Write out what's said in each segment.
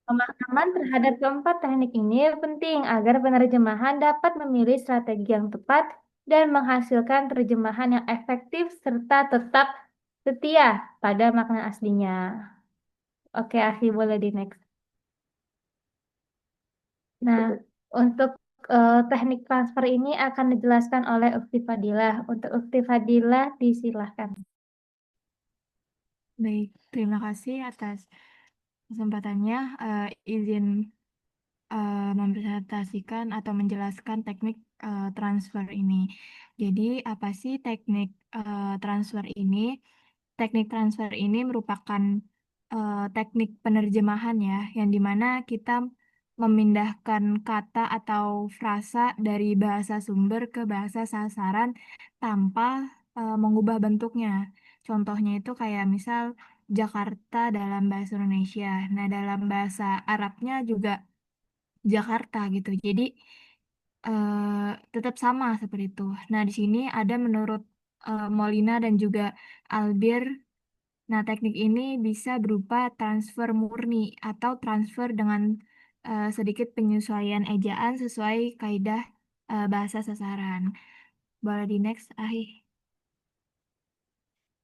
Pemahaman terhadap keempat teknik ini penting agar penerjemahan dapat memilih strategi yang tepat dan menghasilkan terjemahan yang efektif serta tetap setia pada makna aslinya. Oke, Afi, boleh di next. Nah, untuk teknik transfer ini akan dijelaskan oleh Ukti Fadilah. Untuk Ukti Fadilah, disilahkan. Baik, terima kasih atas kesempatannya. Izin mempresentasikan atau menjelaskan teknik transfer ini. Jadi, apa sih teknik transfer ini? Teknik transfer ini merupakan teknik penerjemahan ya, yang dimana kita memindahkan kata atau frasa dari bahasa sumber ke bahasa sasaran tanpa mengubah bentuknya. Contohnya itu kayak misal Jakarta dalam bahasa Indonesia. Nah, dalam bahasa Arabnya juga Jakarta gitu. Jadi tetap sama seperti itu. Nah, di sini ada menurut Molina dan juga Albir. Nah, teknik ini bisa berupa transfer murni atau transfer dengan sedikit penyesuaian ejaan sesuai kaidah bahasa sasaran. Boleh di next, Ahi.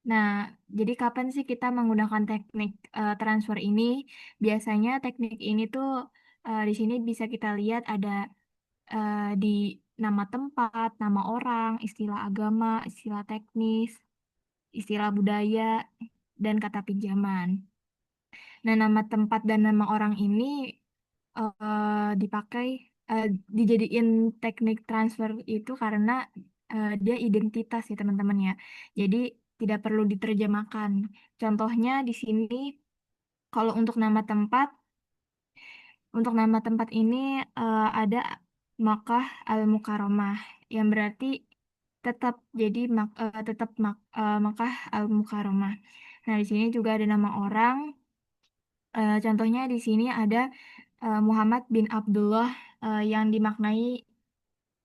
Nah, jadi kapan sih kita menggunakan teknik transfer ini? Biasanya teknik ini tuh di sini bisa kita lihat ada di nama tempat, nama orang, istilah agama, istilah teknis, istilah budaya, dan kata pinjaman. Nah, nama tempat dan nama orang ini dipakai eh, dijadiin teknik transfer itu karena dia identitas ya teman-teman ya. Jadi tidak perlu diterjemahkan. Contohnya di sini kalau untuk nama tempat ini ada Makkah Al-Mukarramah yang berarti tetap jadi Makkah Al-Mukarramah. Nah, di sini juga ada nama orang. Contohnya di sini ada Muhammad bin Abdullah yang dimaknai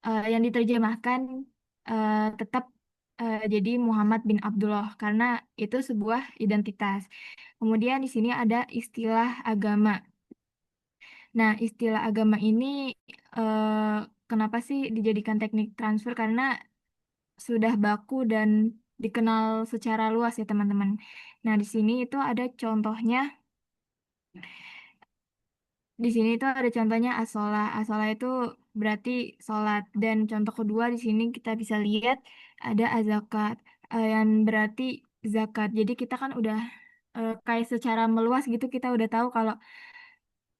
yang diterjemahkan tetap jadi Muhammad bin Abdullah karena itu sebuah identitas. Kemudian di sini ada istilah agama. Nah, istilah agama ini kenapa sih dijadikan teknik transfer? Karena sudah baku dan dikenal secara luas ya teman-teman. Nah, di sini itu ada contohnya. Di sini itu ada contohnya asola. Asola itu berarti sholat. Dan contoh kedua di sini kita bisa lihat ada azakat yang berarti zakat. Jadi kita kan udah kayak secara meluas gitu kita udah tahu kalau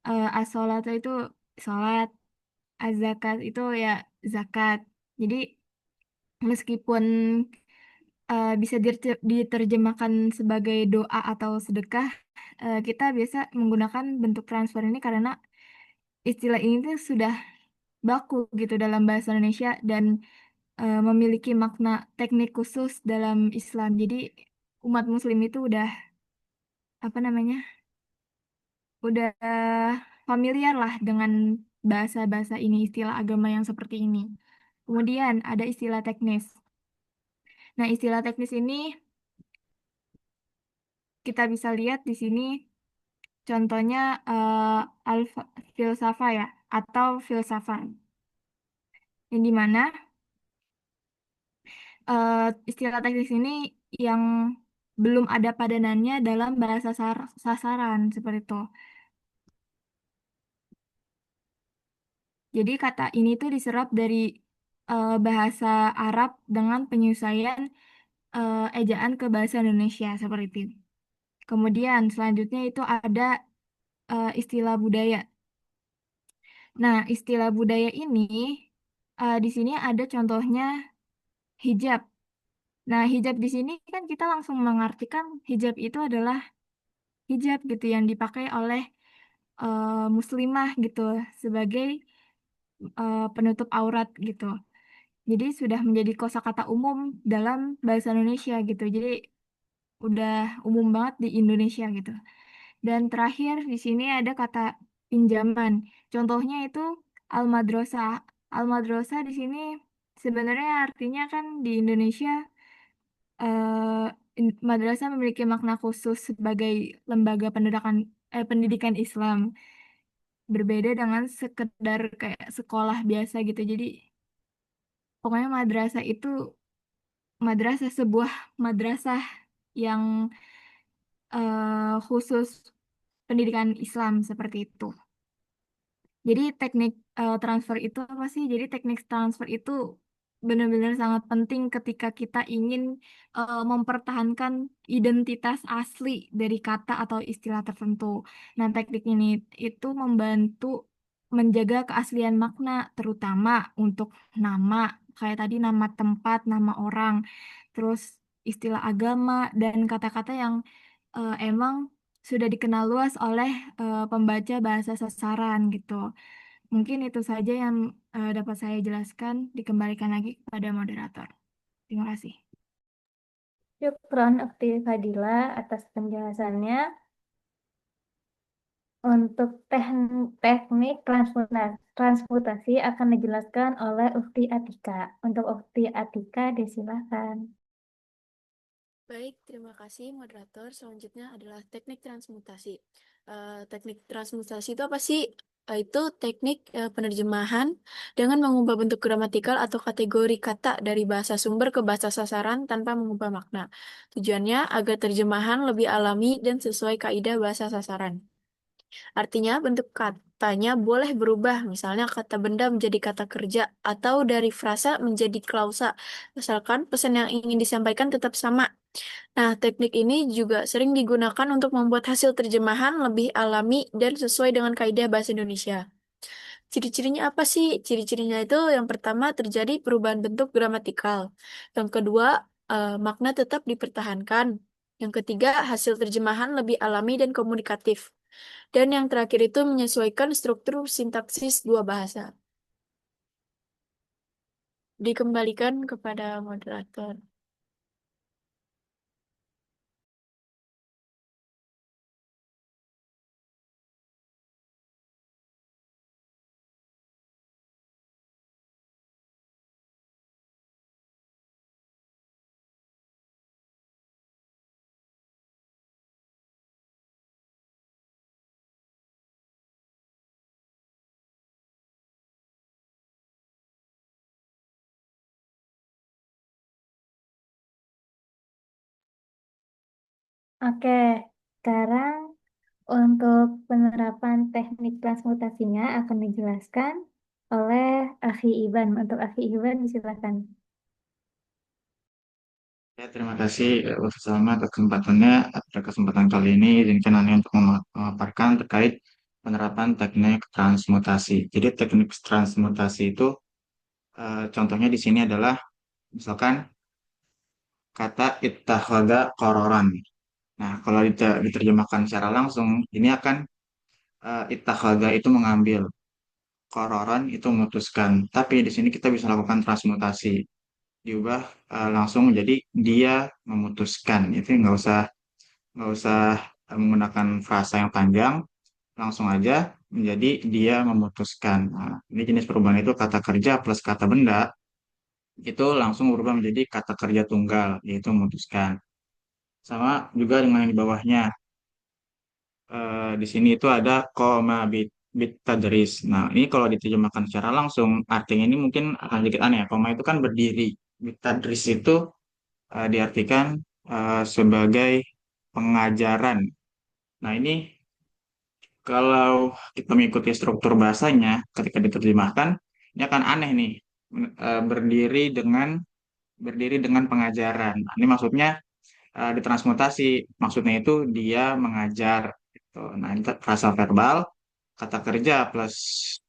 asola itu sholat, azakat itu ya zakat. Jadi meskipun bisa diterjemahkan sebagai doa atau sedekah, kita biasa menggunakan bentuk transfer ini karena istilah ini tuh sudah baku gitu dalam bahasa Indonesia dan memiliki makna teknik khusus dalam Islam. Jadi umat Muslim itu udah apa namanya, udah familiar lah dengan bahasa-bahasa ini, istilah agama yang seperti ini. Kemudian ada istilah teknis. Nah, istilah teknis ini kita bisa lihat di sini contohnya filsafah ya atau filsafat. Yang dimana istilah teknis ini yang belum ada padanannya dalam bahasa sasaran seperti itu. Jadi kata ini tuh diserap dari bahasa Arab dengan penyesuaian ejaan ke bahasa Indonesia seperti itu. Kemudian selanjutnya itu ada istilah budaya. Nah, istilah budaya ini di sini ada contohnya hijab. Nah, hijab di sini kan kita langsung mengartikan hijab itu adalah hijab gitu yang dipakai oleh muslimah gitu sebagai penutup aurat gitu. Jadi sudah menjadi kosakata umum dalam bahasa Indonesia gitu. Jadi udah umum banget di Indonesia gitu. Dan terakhir di sini ada kata pinjaman. Contohnya itu al-madrasah. Al-madrasah di sini sebenarnya artinya kan di Indonesia madrasah memiliki makna khusus sebagai lembaga pendidikan Islam. berbeda dengan sekedar kayak sekolah biasa gitu. Jadi pokoknya madrasah itu sebuah madrasah yang khusus pendidikan Islam seperti itu. Jadi teknik transfer itu apa sih? Jadi teknik transfer itu benar-benar sangat penting ketika kita ingin mempertahankan identitas asli dari kata atau istilah tertentu. Nah, teknik ini itu membantu menjaga keaslian makna, terutama untuk nama, kayak tadi nama tempat, nama orang, terus istilah agama dan kata-kata yang emang sudah dikenal luas oleh pembaca bahasa sasaran gitu. Mungkin itu saja yang dapat saya jelaskan. Dikembalikan lagi kepada moderator. Terima kasih. Syukron Ukti Fadila atas penjelasannya. Untuk teknik transmutasi akan dijelaskan oleh Ukti Atika. Untuk Ukti Atika, disilakan. Baik, terima kasih moderator. Selanjutnya adalah teknik transmutasi. Teknik transmutasi itu apa sih? Itu teknik penerjemahan dengan mengubah bentuk gramatikal atau kategori kata dari bahasa sumber ke bahasa sasaran tanpa mengubah makna. Tujuannya agar terjemahan lebih alami dan sesuai kaidah bahasa sasaran. Artinya bentuk katanya boleh berubah, misalnya kata benda menjadi kata kerja atau dari frasa menjadi klausa, asalkan pesan yang ingin disampaikan tetap sama. Nah, teknik ini juga sering digunakan untuk membuat hasil terjemahan lebih alami dan sesuai dengan kaidah bahasa Indonesia. Ciri-cirinya apa sih? Ciri-cirinya itu yang pertama terjadi perubahan bentuk gramatikal. Yang kedua, makna tetap dipertahankan. Yang ketiga, hasil terjemahan lebih alami dan komunikatif. Dan yang terakhir itu menyesuaikan struktur sintaksis dua bahasa. Dikembalikan kepada moderator. Oke, sekarang untuk penerapan teknik transmutasinya akan dijelaskan oleh Akhi Iban. Untuk Akhi Iban, disilakan. Ya, terima kasih Ustaz Salma atas kesempatannya. Pada kesempatan kali ini izinkan Anda untuk memaparkan terkait penerapan teknik transmutasi. Jadi teknik transmutasi itu contohnya di sini adalah misalkan kata ittakhadha qararan. Nah, kalau diterjemahkan secara langsung ini akan ittakhadha itu mengambil, qararan itu memutuskan. Tapi di sini kita bisa lakukan transmutasi, diubah langsung menjadi dia memutuskan. Itu nggak usah menggunakan frasa yang panjang, langsung aja menjadi dia memutuskan. Nah, ini jenis perubahan itu kata kerja plus kata benda itu langsung berubah menjadi kata kerja tunggal, yaitu memutuskan. Sama juga dengan yang di bawahnya. Di sini itu ada koma bit tadris. Nah, ini kalau diterjemahkan secara langsung, artinya ini mungkin akan sedikit aneh ya. Koma itu kan berdiri. Bit tadris itu diartikan sebagai pengajaran. Nah, ini kalau kita mengikuti struktur bahasanya, ketika diterjemahkan, ini akan aneh nih. Berdiri dengan pengajaran. Nah, ini maksudnya ditransmutasi. Maksudnya itu dia mengajar. Gitu. Nah, ini frasa verbal, kata kerja plus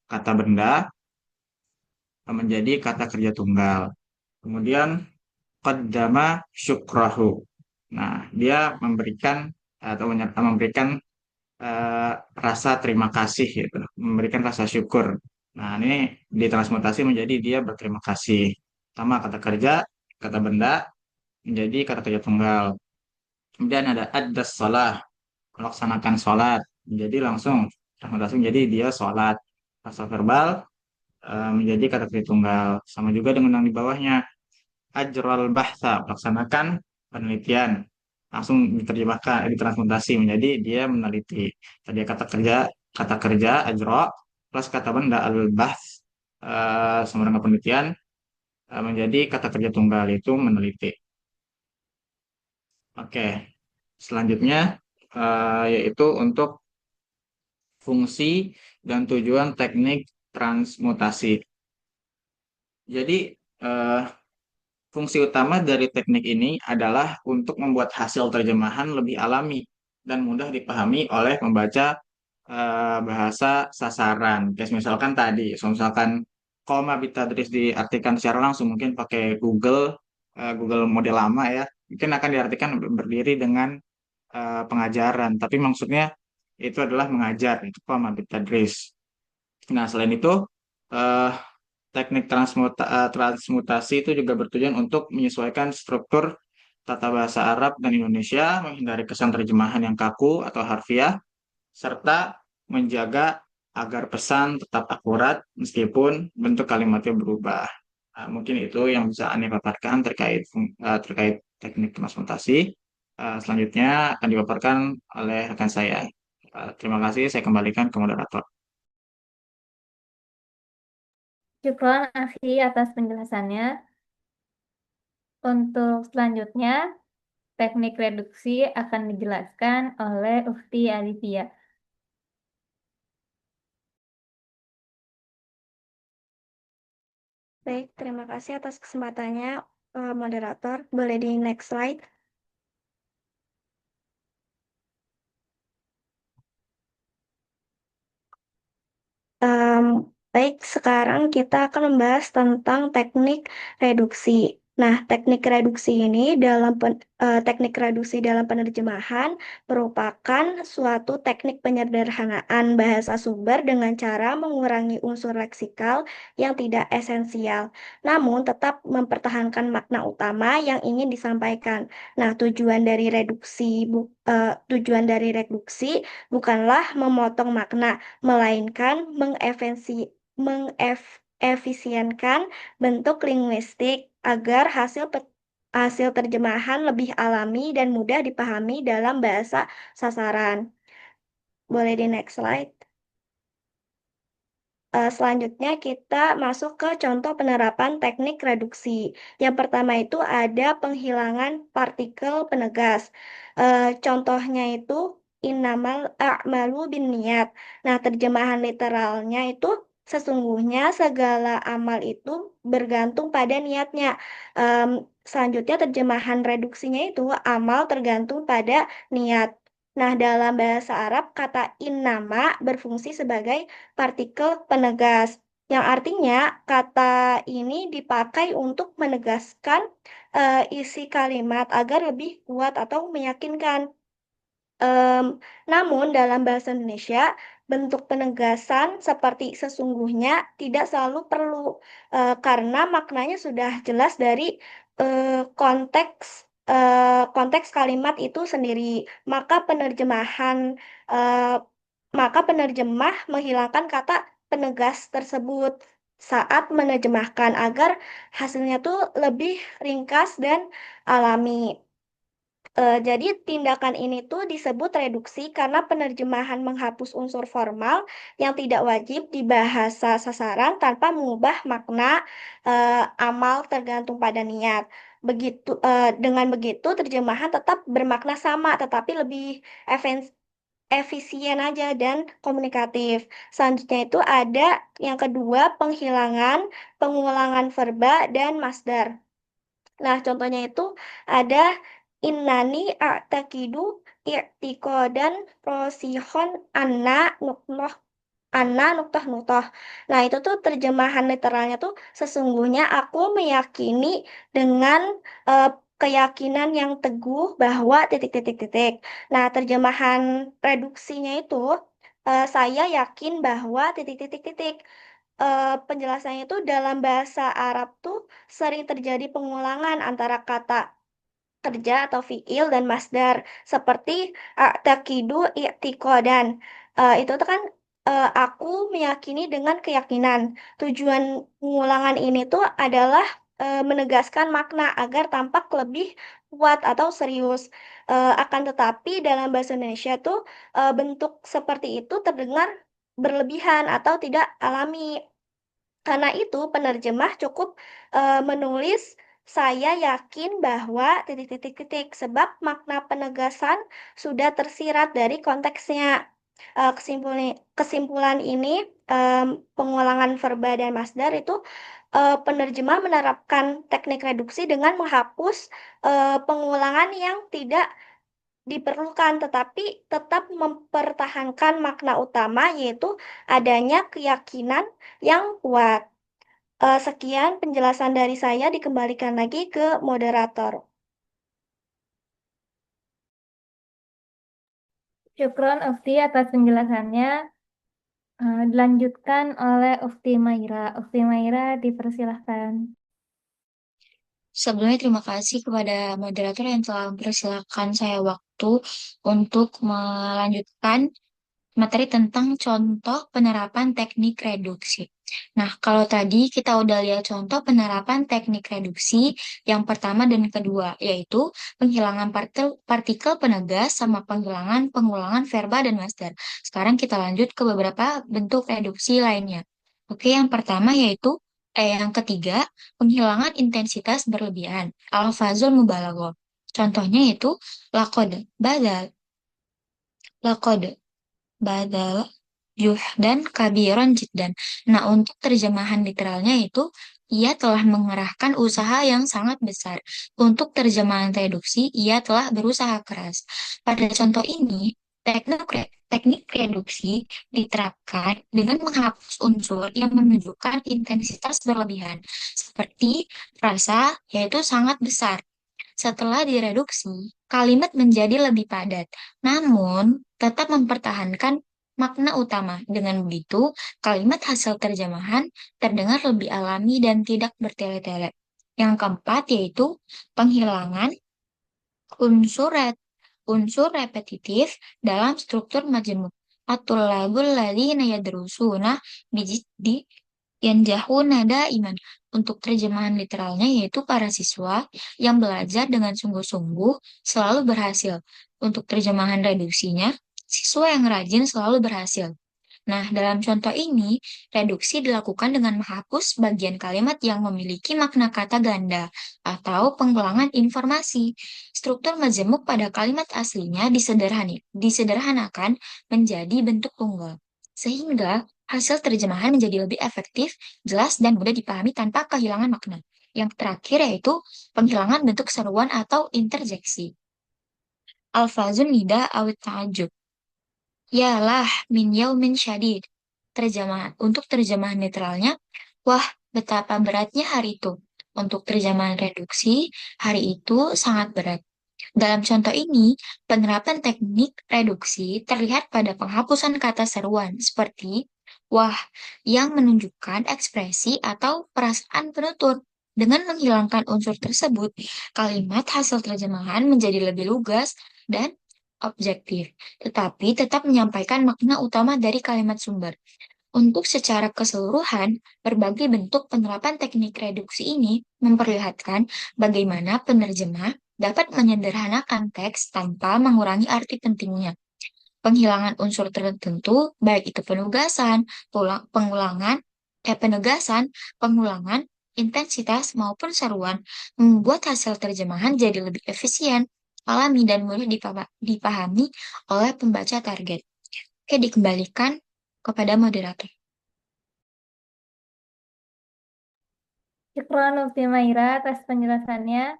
kata benda menjadi kata kerja tunggal. Kemudian qaddama syukrahu. Nah, dia memberikan atau memberikan eh, rasa terima kasih gitu, memberikan rasa syukur. Nah, ini ditransmutasi menjadi dia berterima kasih. Sama kata kerja, kata benda menjadi kata kerja tunggal. Kemudian ada adas salah, melaksanakan sholat. Jadi langsung transmutasi menjadi dia sholat. Rasa verbal menjadi kata kerja tunggal. Sama juga dengan yang di bawahnya ajral bahsa, melaksanakan penelitian. Langsung diterjemahkan, ditransmutasi menjadi dia meneliti. Tadi kata kerja kata kerja ajro plus kata benda al-bahth, sama dengan penelitian, menjadi kata kerja tunggal itu meneliti. Oke, selanjutnya yaitu untuk fungsi dan tujuan teknik transmutasi. Jadi eh, fungsi utama dari teknik ini adalah untuk membuat hasil terjemahan lebih alami dan mudah dipahami oleh pembaca bahasa sasaran. Kayak misalkan tadi, misalkan kalau Mabit Tadris diartikan secara langsung mungkin pakai Google, Google model lama ya, mungkin akan diartikan berdiri dengan pengajaran. Tapi maksudnya itu adalah mengajar, itu kalau Mabit Tadris. Nah, selain itu, eh, teknik transmutasi itu juga bertujuan untuk menyesuaikan struktur tata bahasa Arab dan Indonesia, menghindari kesan terjemahan yang kaku atau harfiah, serta menjaga agar pesan tetap akurat meskipun bentuk kalimatnya berubah. Mungkin itu yang bisa Anda paparkan terkait teknik transmutasi. Selanjutnya akan dipaparkan oleh rekan saya. Terima kasih, saya kembalikan ke moderator. Syukron Afi atas penjelasannya. Untuk selanjutnya, teknik reduksi akan dijelaskan oleh Ufti Alivia. Baik, terima kasih atas kesempatannya, moderator. Boleh di next slide. Baik, sekarang kita akan membahas tentang teknik reduksi. Nah, teknik reduksi ini teknik reduksi dalam penerjemahan merupakan suatu teknik penyederhanaan bahasa sumber dengan cara mengurangi unsur leksikal yang tidak esensial, namun tetap mempertahankan makna utama yang ingin disampaikan. Nah, tujuan dari reduksi bukanlah memotong makna, melainkan mengefisienkan bentuk linguistik agar hasil terjemahan lebih alami dan mudah dipahami dalam bahasa sasaran. Boleh di next slide. Selanjutnya kita masuk ke contoh penerapan teknik reduksi. Yang pertama itu ada penghilangan partikel penegas. Contohnya itu innamal a'malu binniyat. Nah, terjemahan literalnya itu sesungguhnya segala amal itu bergantung pada niatnya. Selanjutnya terjemahan reduksinya itu amal tergantung pada niat. Nah, dalam bahasa Arab kata innama berfungsi sebagai partikel penegas, yang artinya kata ini dipakai untuk menegaskan isi kalimat agar lebih kuat atau meyakinkan. Namun dalam bahasa Indonesia, bentuk penegasan seperti sesungguhnya tidak selalu perlu karena maknanya sudah jelas dari konteks kalimat itu sendiri. Maka uh, penerjemah menghilangkan kata penegas tersebut saat menerjemahkan agar hasilnya tuh lebih ringkas dan alami. Jadi tindakan ini tuh disebut reduksi karena penerjemahan menghapus unsur formal yang tidak wajib di bahasa sasaran tanpa mengubah makna amal tergantung pada niat. Dengan begitu terjemahan tetap bermakna sama tetapi lebih efisien aja dan komunikatif. Selanjutnya itu ada yang kedua pengulangan verba dan masdar. Nah, contohnya itu ada innani a'taqidu i'tiqadan rosihon anna nuktah nutoh. Nah, itu tuh terjemahan literalnya tuh sesungguhnya aku meyakini dengan eh, keyakinan yang teguh bahwa titik-titik-titik. Nah, terjemahan reduksinya itu saya yakin bahwa titik-titik-titik. Penjelasannya itu dalam bahasa Arab tuh sering terjadi pengulangan antara kata kerja atau fiil dan masdar seperti takidu i'tiqadan. Itu tuh kan aku meyakini dengan keyakinan. Tujuan pengulangan ini tuh adalah menegaskan makna agar tampak lebih kuat atau serius. Akan tetapi dalam bahasa Indonesia tuh bentuk seperti itu terdengar berlebihan atau tidak alami. Karena itu, penerjemah cukup menulis saya yakin bahwa titik-titik-titik sebab makna penegasan sudah tersirat dari konteksnya. Kesimpulan ini pengulangan verba dan masdar itu penerjemah menerapkan teknik reduksi dengan menghapus pengulangan yang tidak diperlukan, tetapi tetap mempertahankan makna utama, yaitu adanya keyakinan yang kuat. Sekian penjelasan dari saya, dikembalikan lagi ke moderator. Syukron Ufti atas penjelasannya. Dilanjutkan oleh Ufti Maira. Ufti Maira, dipersilahkan. Sebelumnya terima kasih kepada moderator yang telah mempersilahkan saya waktu untuk melanjutkan materi tentang contoh penerapan teknik reduksi. Nah, kalau tadi kita udah lihat contoh penerapan teknik reduksi yang pertama dan kedua, yaitu penghilangan partikel penegas sama penghilangan pengulangan verba dan masdar. Sekarang kita lanjut ke beberapa bentuk reduksi lainnya. Oke, yang pertama yaitu yang ketiga, penghilangan intensitas berlebihan, al-fazul mubalaghah. Contohnya yaitu laqad badal, laqad badal dan kabiron jiddan. Nah, untuk terjemahan literalnya itu ia telah mengerahkan usaha yang sangat besar. Untuk terjemahan reduksi, ia telah berusaha keras. Pada contoh ini, teknik reduksi diterapkan dengan menghapus unsur yang menunjukkan intensitas berlebihan, seperti rasa, yaitu sangat besar. Setelah direduksi, kalimat menjadi lebih padat, namun tetap mempertahankan makna utama. Dengan begitu, kalimat hasil terjemahan terdengar lebih alami dan tidak bertele-tele. Yang keempat yaitu penghilangan unsur repetitif dalam struktur majemuk. At-tullabul ladzina yadrusuna bijiddi yanjahuna daiman. Untuk terjemahan literalnya yaitu para siswa yang belajar dengan sungguh-sungguh selalu berhasil. Untuk terjemahan reduksinya, siswa yang rajin selalu berhasil. Nah, dalam contoh ini, reduksi dilakukan dengan menghapus bagian kalimat yang memiliki makna kata ganda atau pengulangan informasi. Struktur majemuk pada kalimat aslinya disederhanakan menjadi bentuk tunggal, sehingga hasil terjemahan menjadi lebih efektif, jelas, dan mudah dipahami tanpa kehilangan makna. Yang terakhir yaitu penghilangan bentuk seruan atau interjeksi. Alfazun nida awit ta'ajub. Yalah min yaumin syadid. Untuk terjemahan literalnya, wah betapa beratnya hari itu. Untuk terjemahan reduksi, hari itu sangat berat. Dalam contoh ini, penerapan teknik reduksi terlihat pada penghapusan kata seruan seperti wah yang menunjukkan ekspresi atau perasaan penutur. Dengan menghilangkan unsur tersebut, kalimat hasil terjemahan menjadi lebih lugas dan objektif, tetapi tetap menyampaikan makna utama dari kalimat sumber. Untuk secara keseluruhan, berbagai bentuk penerapan teknik reduksi ini memperlihatkan bagaimana penerjemah dapat menyederhanakan teks tanpa mengurangi arti pentingnya. Penghilangan unsur tertentu, baik itu pengulangan, intensitas maupun seruan, membuat hasil terjemahan jadi lebih efisien, alami, dan mudah dipahami oleh pembaca target. Oke, dikembalikan kepada moderator. Syukron Ufti Maira atas penjelasannya.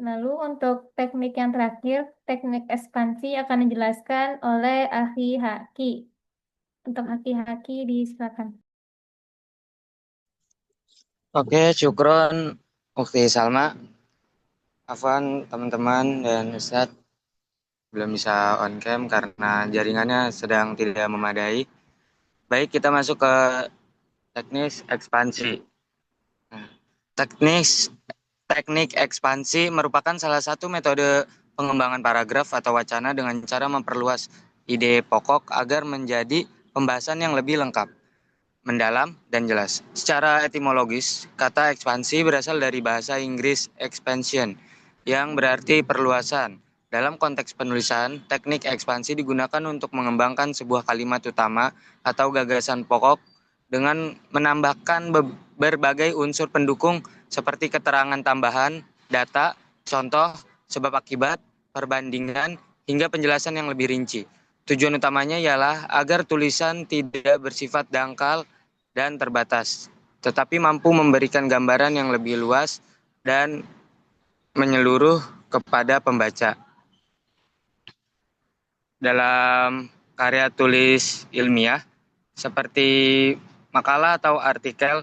Lalu untuk teknik yang terakhir, teknik ekspansi akan dijelaskan oleh Ahli Haki. Untuk Ahli Haki disilakan. Oke, syukron Ufti Salma. Afwan teman-teman dan Ustadz belum bisa on cam karena jaringannya sedang tidak memadai. Baik, kita masuk ke teknik ekspansi. Nah, teknik ekspansi merupakan salah satu metode pengembangan paragraf atau wacana dengan cara memperluas ide pokok agar menjadi pembahasan yang lebih lengkap, mendalam, dan jelas. Secara etimologis, kata ekspansi berasal dari bahasa Inggris expansion, yang berarti perluasan, Dalam konteks penulisan, teknik ekspansi digunakan untuk mengembangkan sebuah kalimat utama atau gagasan pokok dengan menambahkan berbagai unsur pendukung seperti keterangan tambahan, data, contoh, sebab akibat, perbandingan, hingga penjelasan yang lebih rinci. Tujuan utamanya ialah agar tulisan tidak bersifat dangkal dan terbatas, tetapi mampu memberikan gambaran yang lebih luas dan menyeluruh kepada pembaca. Dalam karya tulis ilmiah seperti makalah atau artikel,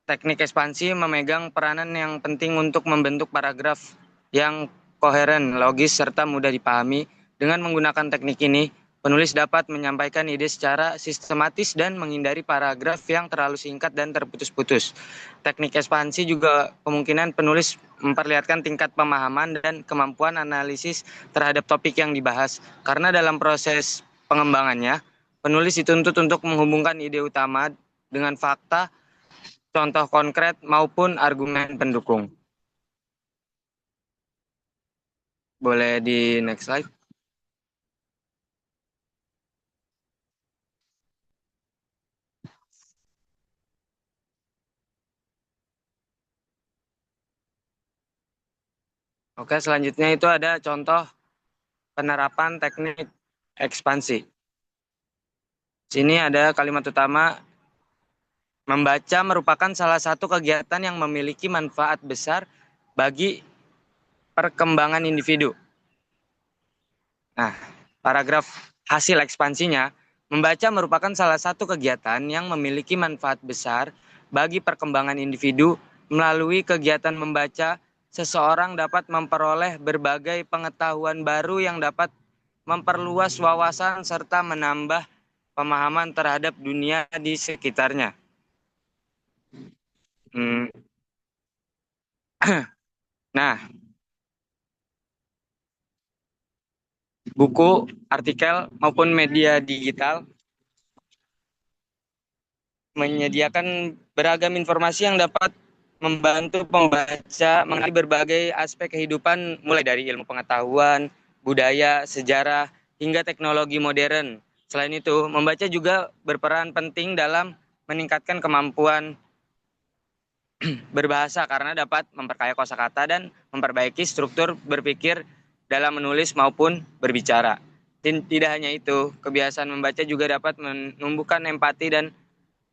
teknik ekspansi memegang peranan yang penting untuk membentuk paragraf yang koheren, logis, serta mudah dipahami. Dengan menggunakan teknik ini, penulis dapat menyampaikan ide secara sistematis dan menghindari paragraf yang terlalu singkat dan terputus-putus. Teknik ekspansi juga kemungkinan penulis memperlihatkan tingkat pemahaman dan kemampuan analisis terhadap topik yang dibahas, karena dalam proses pengembangannya, penulis dituntut untuk menghubungkan ide utama dengan fakta, contoh konkret, maupun argumen pendukung. Boleh di next slide. Oke, selanjutnya itu ada contoh penerapan teknik ekspansi. Sini ada kalimat utama, membaca merupakan salah satu kegiatan yang memiliki manfaat besar bagi perkembangan individu. Nah, paragraf hasil ekspansinya, membaca merupakan salah satu kegiatan yang memiliki manfaat besar bagi perkembangan individu. Melalui kegiatan membaca, seseorang dapat memperoleh berbagai pengetahuan baru yang dapat memperluas wawasan serta menambah pemahaman terhadap dunia di sekitarnya. Nah, buku, artikel, maupun media digital menyediakan beragam informasi yang dapat membantu pembaca mengenali berbagai aspek kehidupan, mulai dari ilmu pengetahuan, budaya, sejarah, hingga teknologi modern. Selain itu, membaca juga berperan penting dalam meningkatkan kemampuan berbahasa karena dapat memperkaya kosakata dan memperbaiki struktur berpikir dalam menulis maupun berbicara. Tidak hanya itu, kebiasaan membaca juga dapat menumbuhkan empati dan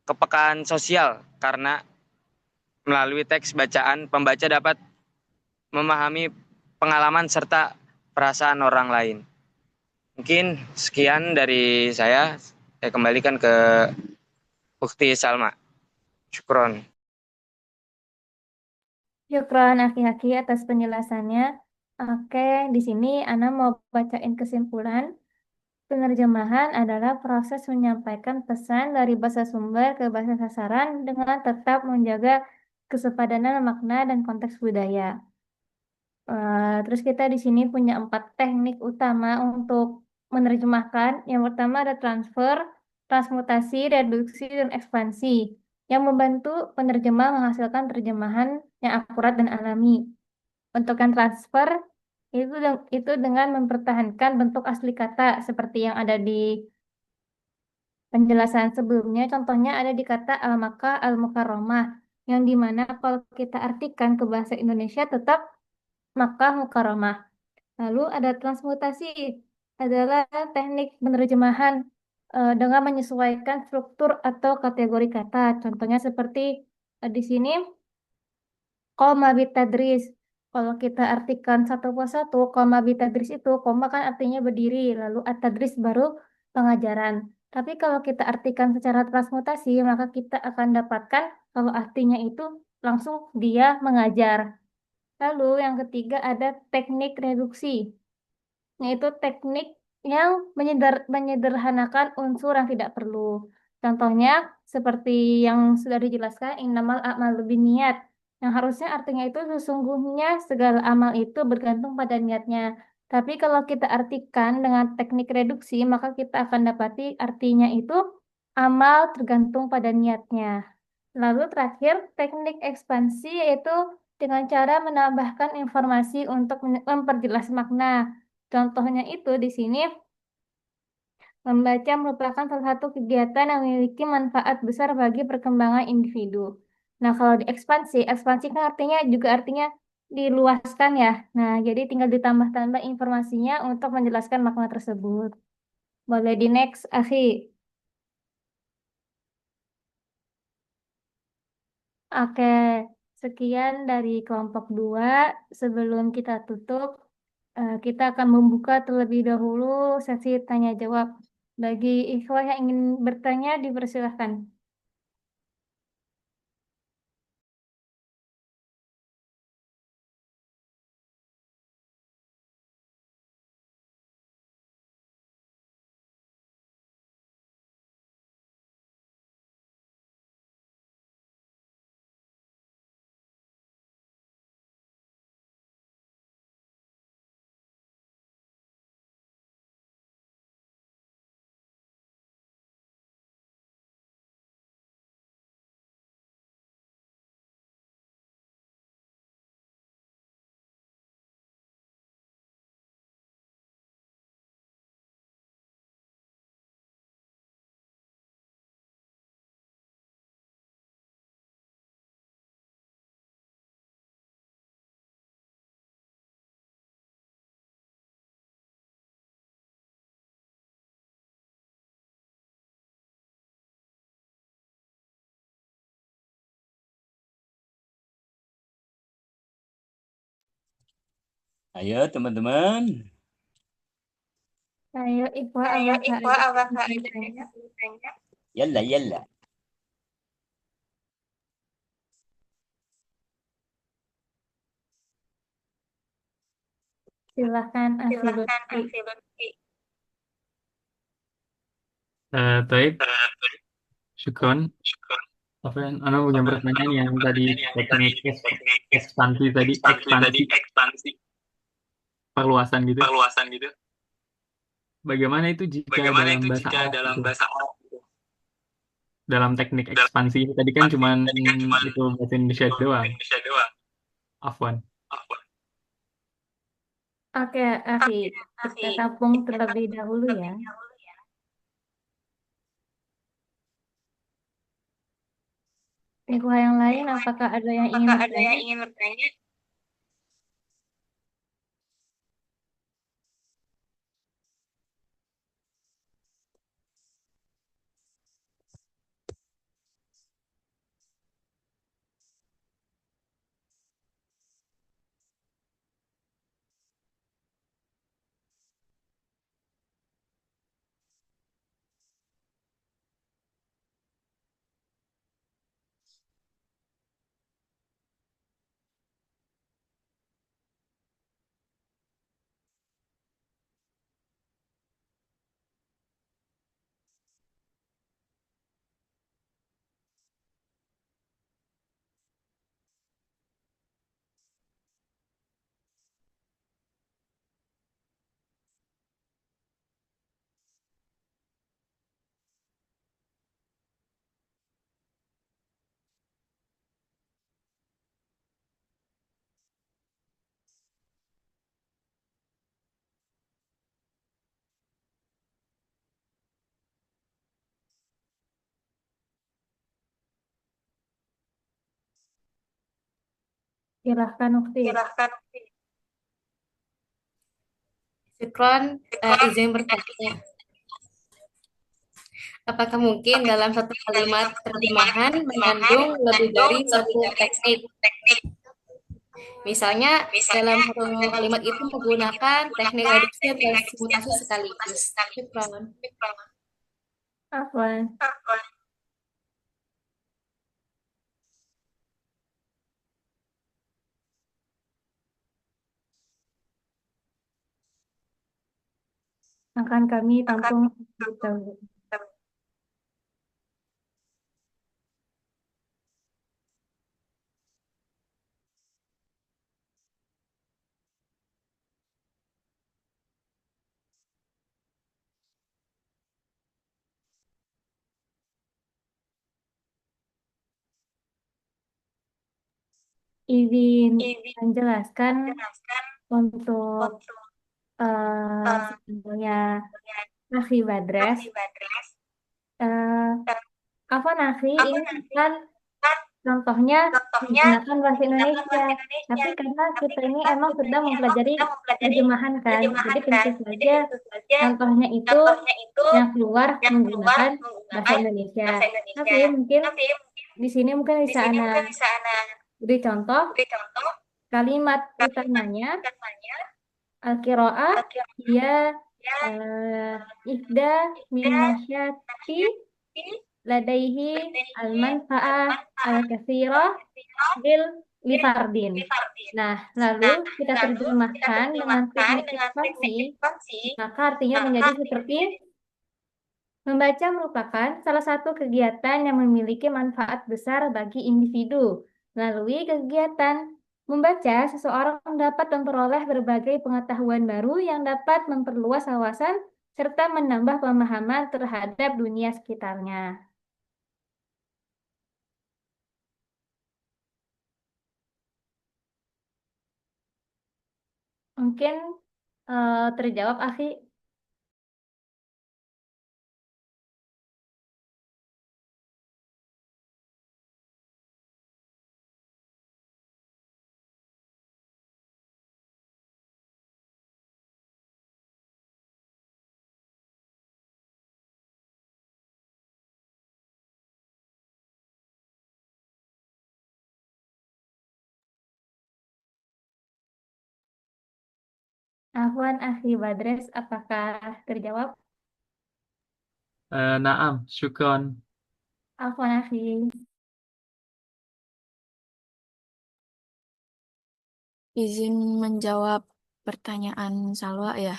kepekaan sosial karena melalui teks bacaan, pembaca dapat memahami pengalaman serta perasaan orang lain. Mungkin sekian dari saya kembalikan ke Ukti Salma. Syukron. Syukron Aki-Aki atas penjelasannya. Oke, di sini Ana mau bacain kesimpulan. Penerjemahan adalah proses menyampaikan pesan dari bahasa sumber ke bahasa sasaran dengan tetap menjaga kesepadanan makna dan konteks budaya. Terus kita di sini punya 4 teknik utama untuk menerjemahkan. Yang pertama ada transfer, transmutasi, reduksi, dan ekspansi yang membantu penerjemah menghasilkan terjemahan yang akurat dan alami. Untuk yang transfer itu dengan mempertahankan bentuk asli kata seperti yang ada di penjelasan sebelumnya. Contohnya ada di kata al-Makkah, al-Mukarramah, yang dimana kalau kita artikan ke bahasa Indonesia tetap Makkah Mukarramah. Lalu ada transmutasi, adalah teknik penerjemahan dengan menyesuaikan struktur atau kategori kata. Contohnya seperti di sini koma bitadris. Kalau kita artikan satu persatu, koma bitadris itu, koma kan artinya berdiri, lalu atadris baru pengajaran. Tapi kalau kita artikan secara transmutasi, maka kita akan dapatkan kalau artinya itu langsung dia mengajar. Lalu yang ketiga ada teknik reduksi, yaitu teknik yang menyederhanakan unsur yang tidak perlu. Contohnya seperti yang sudah dijelaskan, innamal a'malu binniyat, yang harusnya artinya itu sesungguhnya segala amal itu bergantung pada niatnya. Tapi kalau kita artikan dengan teknik reduksi, maka kita akan dapati artinya itu amal tergantung pada niatnya. Lalu terakhir, teknik ekspansi yaitu dengan cara menambahkan informasi untuk memperjelas makna. Contohnya itu di sini, membaca merupakan salah satu kegiatan yang memiliki manfaat besar bagi perkembangan individu. Nah, kalau di ekspansi, ekspansi kan artinya juga artinya diluaskan ya. Nah, jadi tinggal ditambah-tambah informasinya untuk menjelaskan makna tersebut. Boleh di next, Akhi. Oke, sekian dari kelompok 2. Sebelum kita tutup, kita akan membuka terlebih dahulu sesi tanya jawab. Bagi ikhwah yang ingin bertanya, dipersilahkan. Ayo teman-teman. Ayo, ikhwah, apakah ada yang bertanya? Yalla, yalla. Silahkan, Akhi Lutfi. Taib, syukron. Apa yang Ana punya pertanyaan yang tadi teknik ekspansi tadi, ekspansi perluasan gitu. Bagaimana itu jika dalam bahasa Arab gitu? Dalam teknik ekspansi ini tadi kan cuma itu bahasa Indonesia doang. Afwan. Oke, Akhi, kita tampung terlebih dahulu ya. Ikhwah yang lain, apakah ada yang ingin bertanya? Silahkan, Ukti. Syukron, izin bertanya. Apakah mungkin dalam satu kalimat terjemahan mengandung lebih dari satu teknik? Misalnya, dalam satu kalimat itu menggunakan teknik reduksi dan transmutasi sekaligus. Syukron. Afwan. Akan kami tampung dahulu. izin menjelaskan untuk sebelumnya Akhi Badres. Afwan Akhi, ini kan contohnya menggunakan bahasa Indonesia. Tapi karena kita ini emang sedang mempelajari terjemahan kan, jadi tentu saja contohnya itu yang keluar menggunakan bahasa Indonesia. Tapi mungkin di sini mungkin bisa Ana beri contoh kalimat utamanya al-qiraah dia ihda min masyati ladaihi al-manfa'ah al-katsirah li fardin. Nah, lalu kita terjemahkan dengan teknik ekspansi, maka artinya menjadi seperti membaca merupakan salah satu kegiatan yang memiliki manfaat besar bagi individu. Melalui kegiatan membaca, seseorang dapat memperoleh berbagai pengetahuan baru yang dapat memperluas wawasan serta menambah pemahaman terhadap dunia sekitarnya. Mungkin terjawab, Akhi. Afwan Akhi Badres, apakah terjawab? Naam, syukron. Afwan Akhi. Izin menjawab pertanyaan Salwa ya,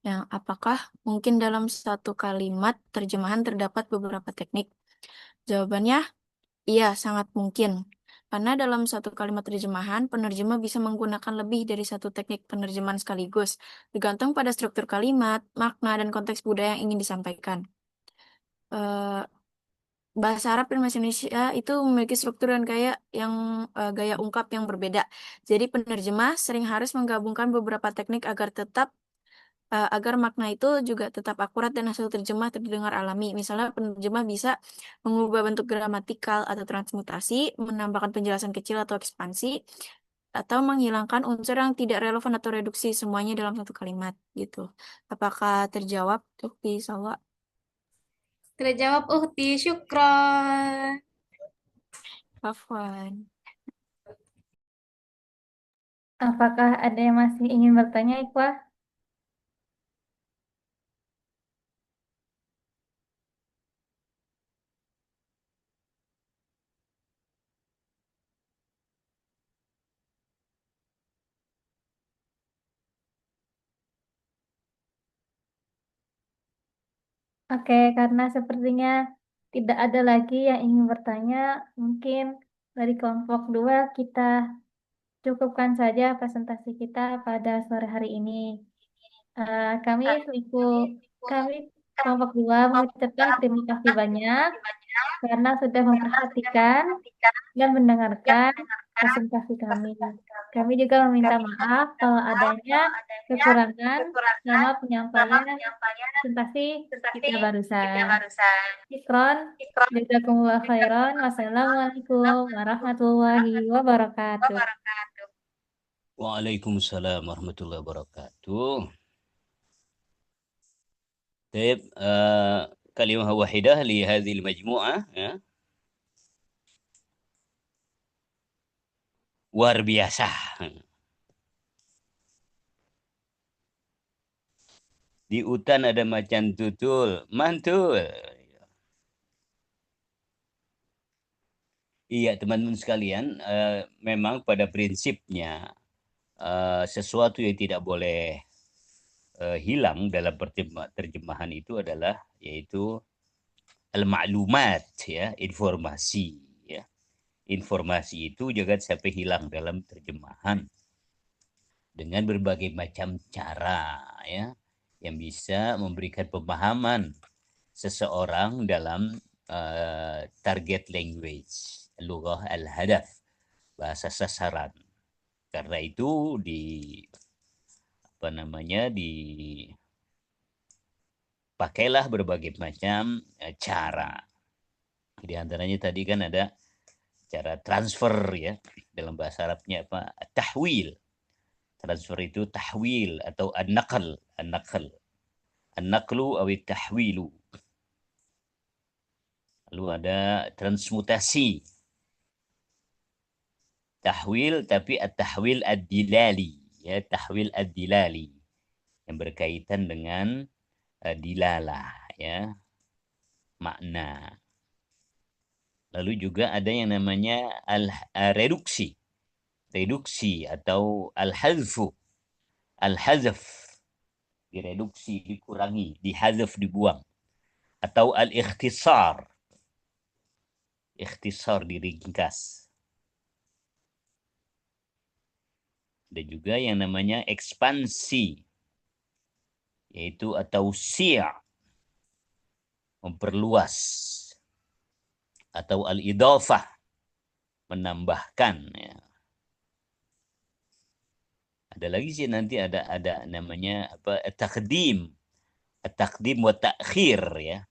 yang apakah mungkin dalam satu kalimat terjemahan terdapat beberapa teknik? Jawabannya, iya, sangat mungkin. Karena dalam satu kalimat terjemahan, penerjemah bisa menggunakan lebih dari satu teknik penerjemahan sekaligus, tergantung pada struktur kalimat, makna, dan konteks budaya yang ingin disampaikan. Bahasa Arab dan bahasa Indonesia itu memiliki struktur dan gaya ungkap yang berbeda. Jadi penerjemah sering harus menggabungkan beberapa teknik agar makna itu juga tetap akurat dan hasil terjemah terdengar alami. Misalnya penerjemah bisa mengubah bentuk gramatikal atau transmutasi, menambahkan penjelasan kecil atau ekspansi, atau menghilangkan unsur yang tidak relevan atau reduksi semuanya dalam satu kalimat gitu. Apakah terjawab, Ukti Salwa? Terjawab Uhti, syukron. Afwan. Apakah ada yang masih ingin bertanya, Ikhwah? Oke, karena sepertinya tidak ada lagi yang ingin bertanya, mungkin dari kelompok 2 kita cukupkan saja presentasi kita pada sore hari ini. Kami kelompok 2 mengucapkan terima kasih banyak karena sudah memperhatikan dan mendengarkan presentasi kami. Kami juga meminta maaf kalau adanya kekurangan selama penyampaian presentasi kita barusan. Syukron, jazakumullah khairan. Wassalamualaikum warahmatullahi wabarakatuh. Waalaikumsalam warahmatullahi wabarakatuh. طيب كلمة واحدة لهذه المجموعة luar biasa. Di hutan ada macan tutul, mantul. Iya teman-teman sekalian, memang pada prinsipnya sesuatu yang tidak boleh hilang dalam terjemahan itu adalah yaitu al-ma'lumat, ya, informasi, ya. Informasi itu jangan sampai hilang dalam terjemahan dengan berbagai macam cara, ya, yang bisa memberikan pemahaman seseorang dalam target language, lughah al-hadaf, bahasa sasaran. Karena itu dipakailah berbagai macam cara. Di antaranya tadi kan ada cara transfer ya, dalam bahasa Arabnya apa? Tahwil. Transfer itu tahwil atau an-naql. An-naqlu awi tahwilu. Lalu ada transmutasi. Tahwil tapi at-tahwil ad-dilali, ya, tahwil ad-dilali yang berkaitan dengan dilalah, ya, makna. Lalu juga ada yang namanya reduksi. Reduksi atau al-hazfu. Al-hazf. Direduksi, dikurangi, dihazaf, dibuang. Atau al-ikhtisar. Ikhtisar, diringkas. Ada juga yang namanya ekspansi, yaitu atau si', memperluas. Atau al-idhafah, menambahkan. Ya. Ada lagi sih nanti ada namanya apa? At-taqdim wa ta'khir, ya.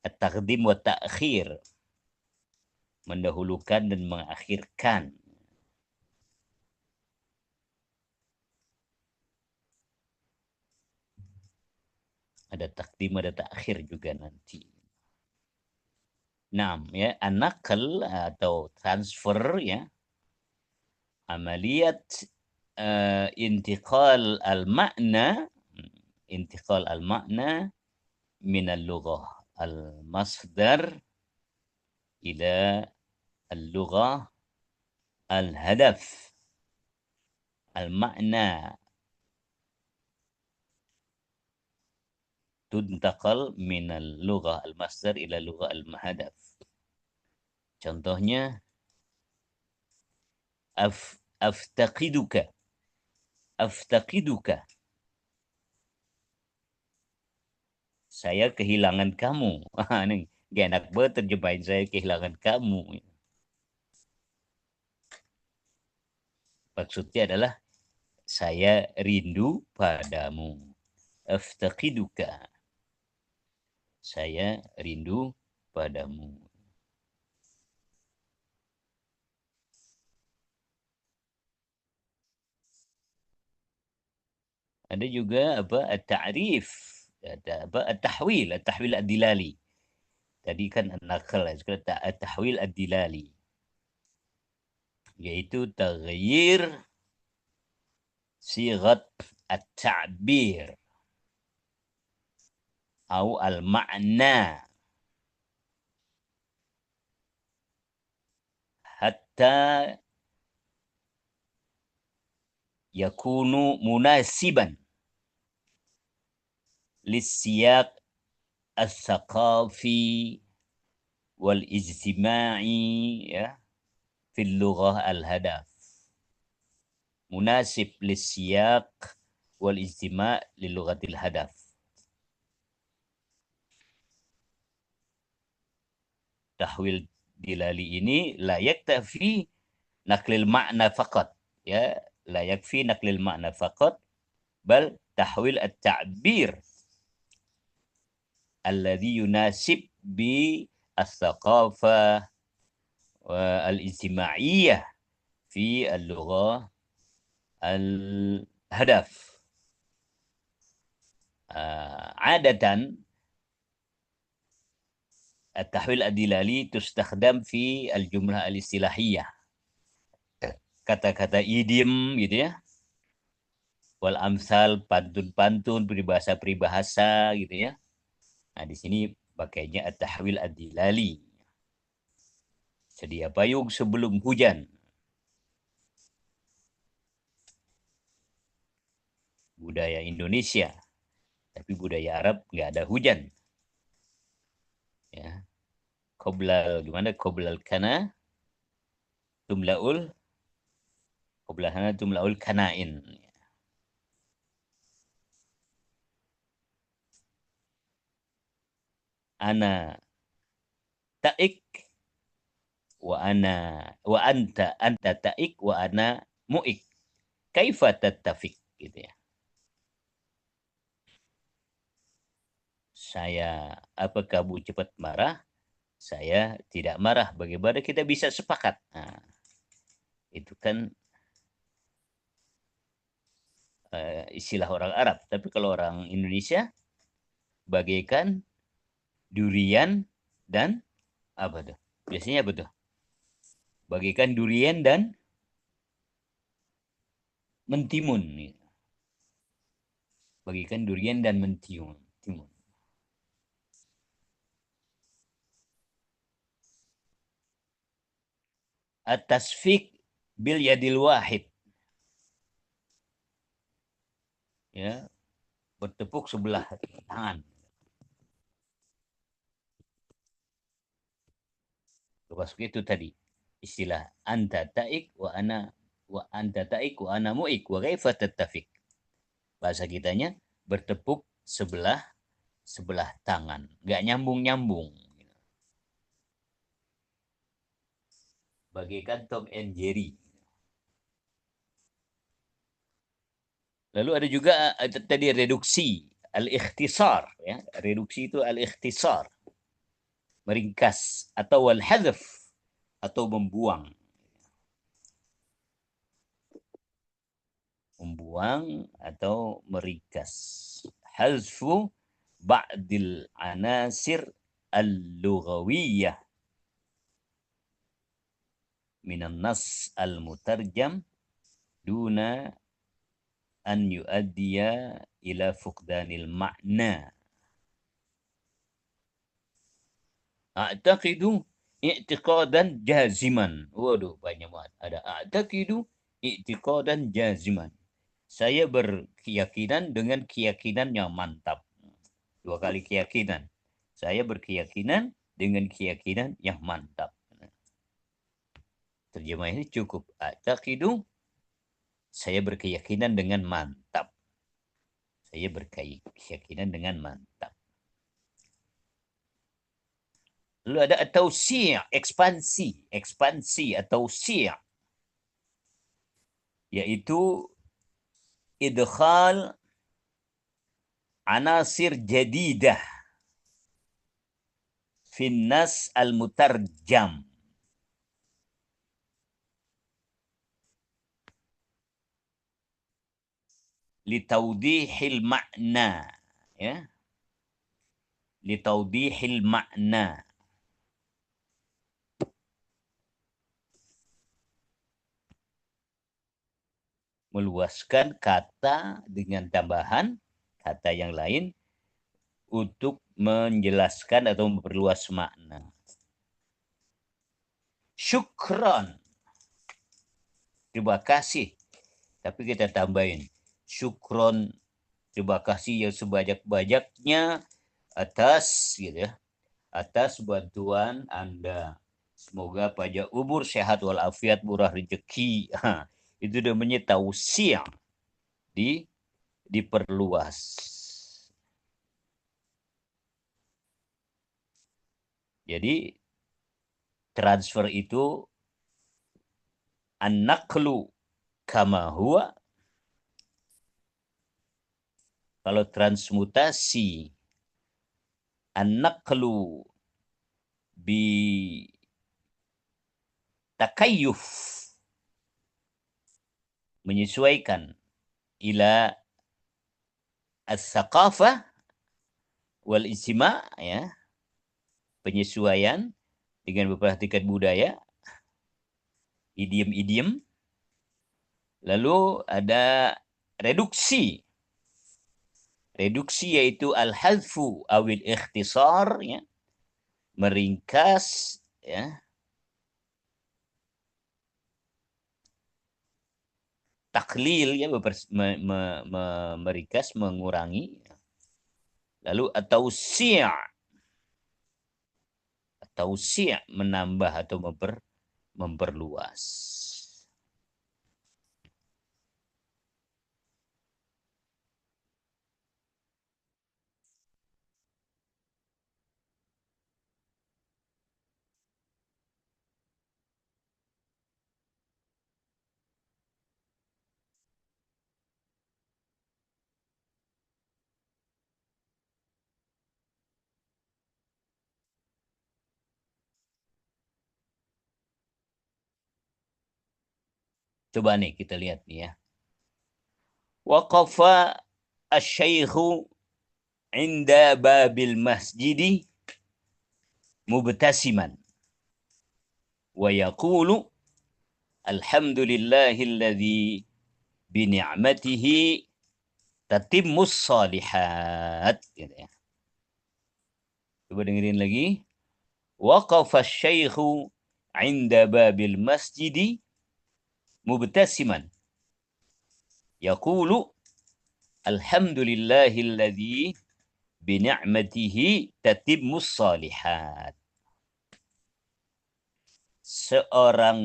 At-taqdim wa ta'khir, mendahulukan dan mengakhirkan. Ada takdim, ada ta'khir juga nanti. Nah, ya, an-naql atau transfer, ya, amaliyat intiqal al-ma'na min al-lughah al-masdar ila al-lughah al-hadaf. Al-ma'na tuntaqal min al-lughah al-masdar ila lughah al-hadaf. Contohnya aftaqiduka. Saya kehilangan kamu. Ini gak enak banget terjemahin saya kehilangan kamu. Maksudnya adalah saya rindu padamu. Aftaqiduka. Saya rindu padamu. Ada juga apa? At-ta'rif. Ada apa? At-tahwil ad-dilali. Tadi kan an-naql, sekarang at-tahwil ad-dilali. Yaitu taghyir sighat at-ta'bir atau al-ma'na hatta yakunu munasiban lissiyaq al-thaqafi wal-ijtima'i, ya, fil lughah al-hadaf. Munasib lissiyaq wal-ijtima' lil lughatil hadaf. Tahwil dilali ini la yaktafi naklil ma'na faqat, ya, la yakfi naklil ma'na faqat, bal tahwil at-ta'bir alladhi yunasib bi as-thaqafah wa al-ijtima'iyyah fi al-lughah al-hadaf. Adatan at-tahwil ad-dilali tustakhdam fi al-jumlah al-istilahiyah. Kata-kata idiom gitu, ya. Wal amsal, pantun-pantun, peribahasa-peribahasa gitu, ya. Nah, di sini pakainya at-tahwil ad-dilali. Sedia payung sebelum hujan. Budaya Indonesia. Tapi budaya Arab nggak ada hujan. Ya. Gimana? Qoblal kana tumlaul qoblahana tumlaul kanain. Ana ta'ik wa anta ta'ik wa ana mu'ik. Kaifa tattafiq gitu ya. Apa kamu cepat marah? Saya tidak marah. Bagaimana kita bisa sepakat? Nah, itu kan istilah orang Arab. Tapi kalau orang Indonesia, bagaikan durian dan apa tuh? Biasanya apa tuh? Bagaikan durian dan mentimun. Bagaikan durian dan mentimun. At-tasfiq bil yadil wahid. Ya, bertepuk sebelah tangan. Termasuk itu tadi istilah anta ta'ik wa anta ta'ik wa ana mu'ik wa kaifa tattafiq. Bahasa kitanya bertepuk sebelah tangan, nggak nyambung. Bagaikan Tom and Jerry. Lalu ada juga tadi reduksi, al-ikhtisar ya. Reduksi itu al-ikhtisar. Meringkas atau al-hadf atau membuang. Membuang atau meringkas. Hazfu ba'dil anasir al-lughawiyah minan nas al-mutarjam duna an yu'addiya ila fuqdanil ma'na. A'taqidu i'tiqadan jaziman. Waduh, banyak banget. Ada a'taqidu i'tiqadan jaziman. Saya berkeyakinan dengan keyakinan yang mantap. 2 kali keyakinan. Saya berkeyakinan dengan keyakinan yang mantap. Terjemah ini cukup. A'taqidu, saya berkeyakinan dengan mantap. Saya berkeyakinan dengan mantap. Lalu ada at-tawsi', ekspansi atau si', yaitu idkhal anasir jadidah fin nas al-mutarjam. Litawdihil ma'na, ya. Litawdihil ma'na. Meluaskan kata dengan tambahan kata yang lain untuk menjelaskan atau memperluas makna. Syukran. Terima kasih. Tapi kita tambahin. Syukron, terima kasih yang sebanyak-banyaknya atas gitu ya. Atas bantuan Anda. Semoga panjang umur, sehat walafiat, murah rezeki. Itu namanya tausi' diperluas. Jadi transfer itu an-naqlu kama huwa. Kalau transmutasi an-naqlu bi takayyuf, menyesuaikan ila as-saqafah wal ijtima', ya, penyesuaian dengan memperhatikan budaya, idiom-idiom. Lalu ada reduksi. Reduksi yaitu al-hadfu awil ikhtisar, ya, meringkas, ya. Taklil, ya, meringkas, mengurangi. Lalu at-tausi', menambah atau memperluas. Coba nih kita lihat nih ya. Waqafa asy-syaikhu inda babil masjidi mubtasiman wa yaqulu alhamdulillahilladzi bi ni'matihi tatimmus shalihat gitu ya. Coba dengerin lagi. Waqafa asy-syaikhu inda babil masjidi mubtasiman yaqulu alhamdulillahilladzi bi ni'matihi tatimmus shalihat. Seorang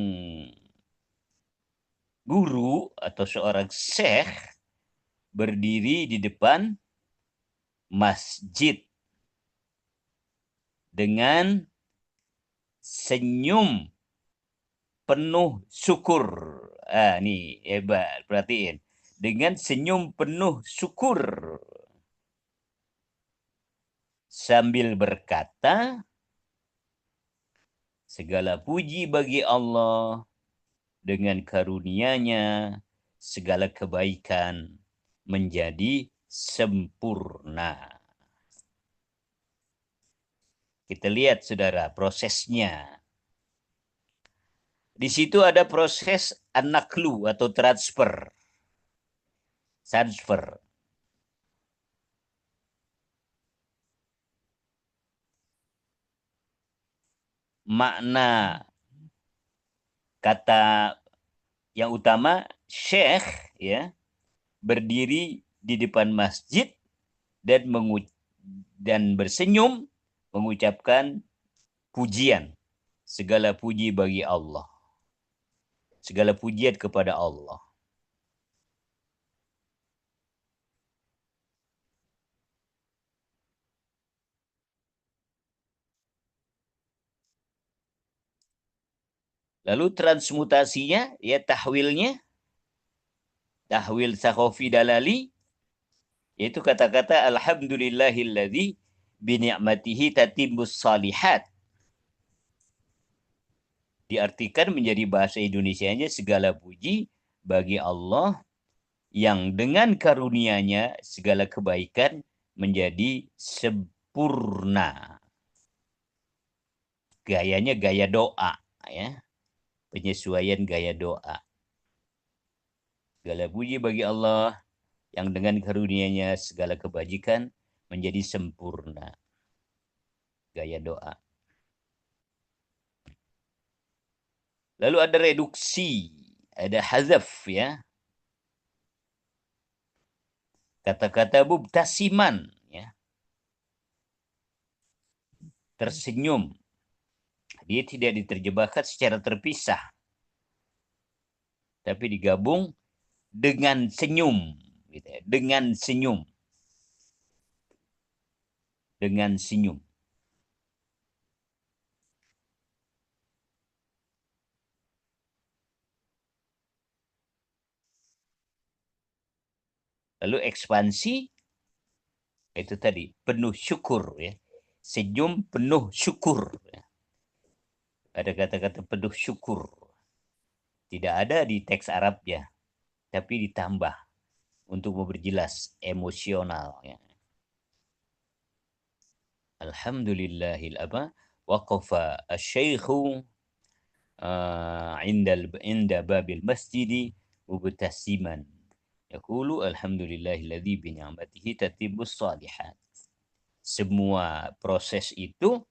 guru atau seorang syekh berdiri di depan masjid dengan senyum penuh syukur. Nih hebat, perhatiin. Dengan senyum penuh syukur. Sambil berkata, segala puji bagi Allah, dengan karunia-Nya segala kebaikan menjadi sempurna. Kita lihat saudara prosesnya. Di situ ada proses an-naqlu atau transfer. Makna kata yang utama, syekh ya, berdiri di depan masjid dan bersenyum mengucapkan pujian. Segala puji bagi Allah. Segala pujian kepada Allah. Lalu transmutasinya, ya tahwilnya, tahwil Sakhofi Dalali, yaitu kata-kata alhamdulillahilladzi bi ni'matihi tatimmus shalihat. Diartikan menjadi bahasa Indonesianya segala puji bagi Allah yang dengan karunia-Nya segala kebaikan menjadi sempurna. Gayanya gaya doa ya. Penyesuaian gaya doa. Segala puji bagi Allah yang dengan karunia-Nya segala kebajikan menjadi sempurna. Gaya doa. Lalu ada reduksi, ada hazaf ya. Kata-kata mubtasiman ya. Tersenyum. Dia tidak diterjemahkan secara terpisah. Tapi digabung dengan senyum gitu ya. Dengan senyum. Dengan senyum. Lalu ekspansi itu tadi penuh syukur ya. Senyum penuh syukur ya. Ada kata-kata penuh syukur. Tidak ada di teks Arabnya, tapi ditambah untuk memperjelas emosional ya. Alhamdulillahil apa waqafa asy-syaikhu inda babil masjidi mubtasiman yaqulu alhamdulillahilladzi bi ni'matihi tatibbus shalihat. Semua proses itu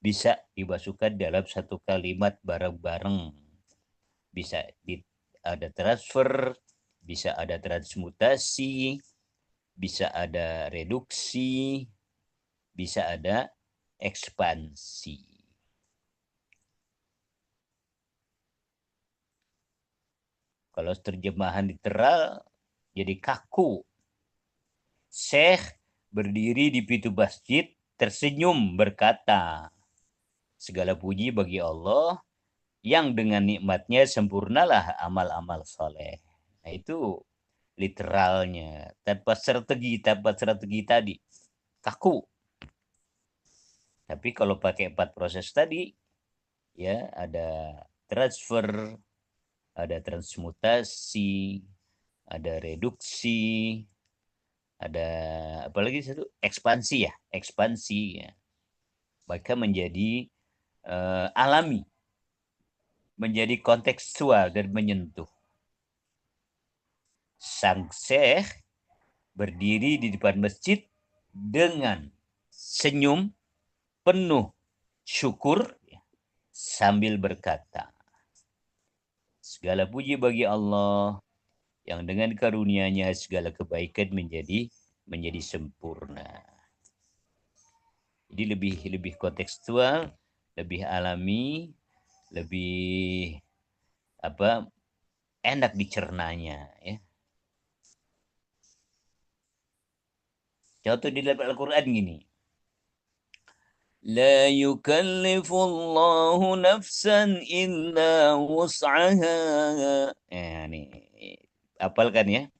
bisa dimasukkan dalam satu kalimat bareng-bareng. Bisa ada transfer, bisa ada transmutasi, bisa ada reduksi, bisa ada ekspansi. Kalau terjemahan literal jadi kaku. Syekh berdiri di pintu masjid tersenyum berkata, segala puji bagi Allah yang dengan nikmatnya sempurnalah amal-amal soleh. Nah itu literalnya. Tanpa strategi tadi. Kaku. Tapi kalau pakai 4 proses tadi, ya ada transfer, ada transmutasi, ada reduksi, ada apalagi satu ekspansi ya, maka menjadi alami, menjadi kontekstual dan menyentuh. Sang syekh berdiri di depan masjid dengan senyum penuh syukur sambil berkata, segala puji bagi Allah yang dengan karunia-Nya segala kebaikan menjadi sempurna. Jadi lebih kontekstual, lebih alami, lebih enak dicernanya ya. Contoh di dalam Al-Qur'an gini. La yukallifullahu nafsan illa wus'aha. Nih, hafalkan ya.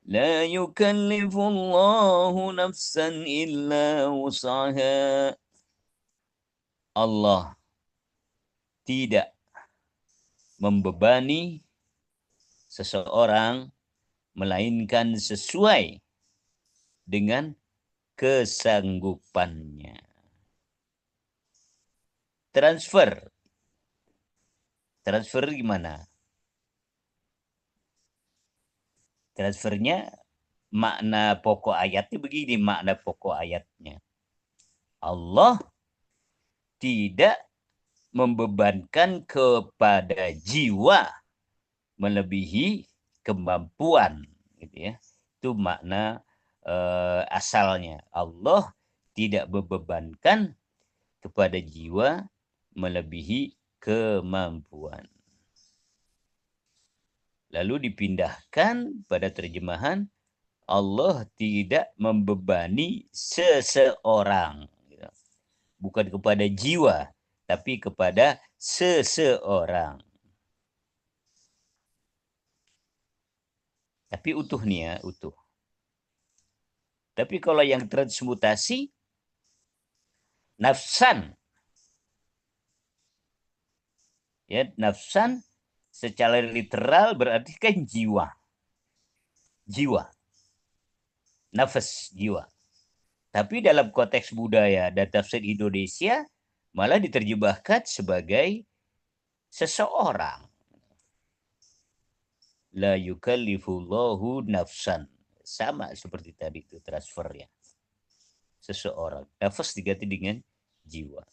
La yukallifullahu nafsan illa wus'aha. Allah tidak membebani seseorang melainkan sesuai dengan kesanggupannya. Transfer gimana? Transfernya makna pokok ayatnya begini, makna pokok ayatnya. Allah tidak membebankan kepada jiwa melebihi kemampuan, gitu ya. Itu makna asalnya. Allah tidak membebankan kepada jiwa melebihi kemampuan. Lalu dipindahkan pada terjemahan Allah tidak membebani seseorang. Bukan kepada jiwa, tapi kepada seseorang. Tapi utuh nih ya, utuh. Tapi kalau yang transmutasi, nafsan. Ya, nafsan secara literal berarti kan jiwa. Jiwa. Nafas, jiwa. Tapi dalam konteks budaya dan tafsir Indonesia malah diterjemahkan sebagai seseorang. La yukallifullahu nafsan. Sama seperti tadi itu transfernya. Seseorang. Nafas diganti dengan jiwa.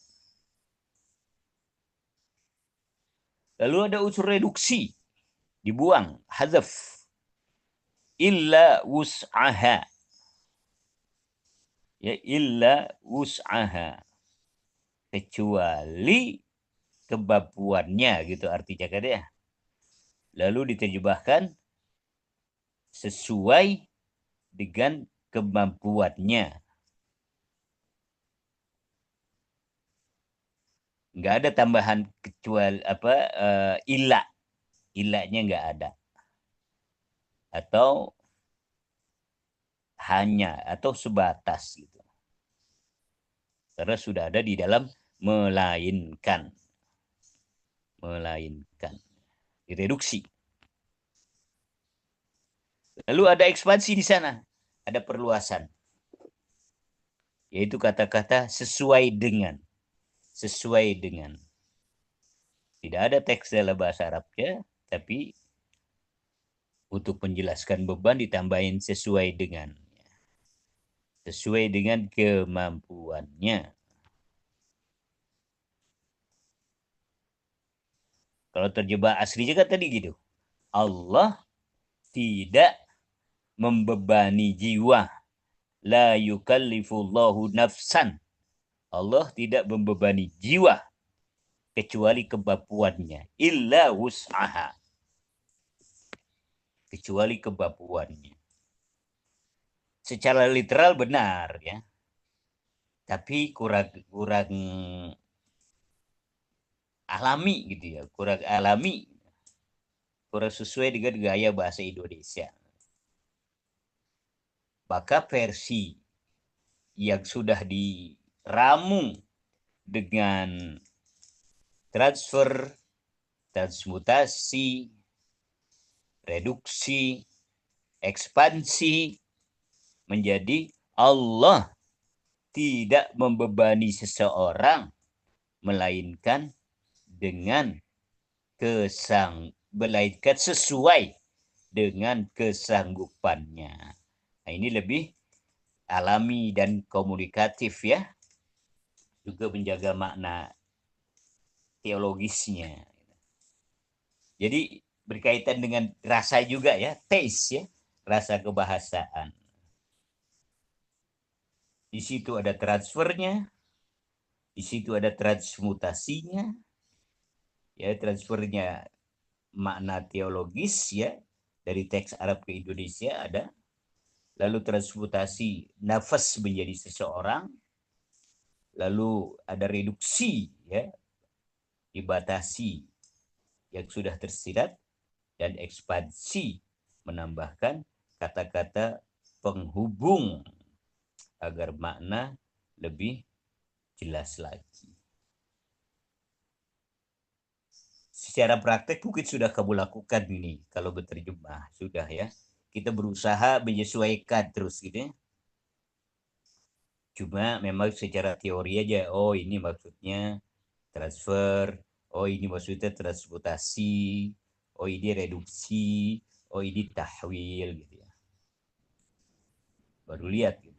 Lalu ada unsur reduksi. Dibuang. Hadzaf. Illa wus'aha. Ya, illa wus'aha. Kecuali kemampuannya gitu artinya kan ya. Lalu diterjemahkan sesuai dengan kemampuannya. Nggak ada tambahan kecuali illa. Illanya nggak ada. Atau hanya atau sebatas gitu. Karena sudah ada di dalam melainkan. Melainkan. Direduksi. Lalu ada ekspansi di sana. Ada perluasan. Yaitu kata-kata sesuai dengan. Sesuai dengan. Tidak ada teks dalam bahasa Arabnya, tapi untuk menjelaskan beban ditambahin sesuai dengan. Sesuai dengan kemampuannya. Kalau terjebak aslinya kan tadi gitu. Allah tidak membebani jiwa. La yukallifullahu nafsan. Allah tidak membebani jiwa kecuali kemampuannya. Illa wus'aha. Kecuali kemampuannya. Secara literal benar ya. Tapi kurang alami gitu ya. Kurang alami. Kurang sesuai dengan gaya bahasa Indonesia. Maka versi yang sudah diramu dengan transfer, transmutasi, reduksi, ekspansi, menjadi Allah tidak membebani seseorang, melainkan melainkan sesuai dengan kesanggupannya. Nah, ini lebih alami dan komunikatif ya, juga menjaga makna teologisnya. Jadi berkaitan dengan rasa juga ya, taste ya, rasa kebahasaan. Di situ ada transfernya, di situ ada transmutasinya, ya transfernya makna teologis ya, dari teks Arab ke Indonesia ada, lalu transmutasi nafas menjadi seseorang, lalu ada reduksi ya, dibatasi yang sudah tersirat, dan ekspansi menambahkan kata-kata penghubung agar makna lebih jelas lagi. Secara praktek mungkin sudah kamu lakukan ini kalau berterjemah, sudah ya. Kita berusaha menyesuaikan terus gitu ya. Cuma memang secara teori aja, oh ini maksudnya transfer, oh ini maksudnya transmutasi, oh ini reduksi, oh ini tahwil gitu ya. Baru lihat gitu.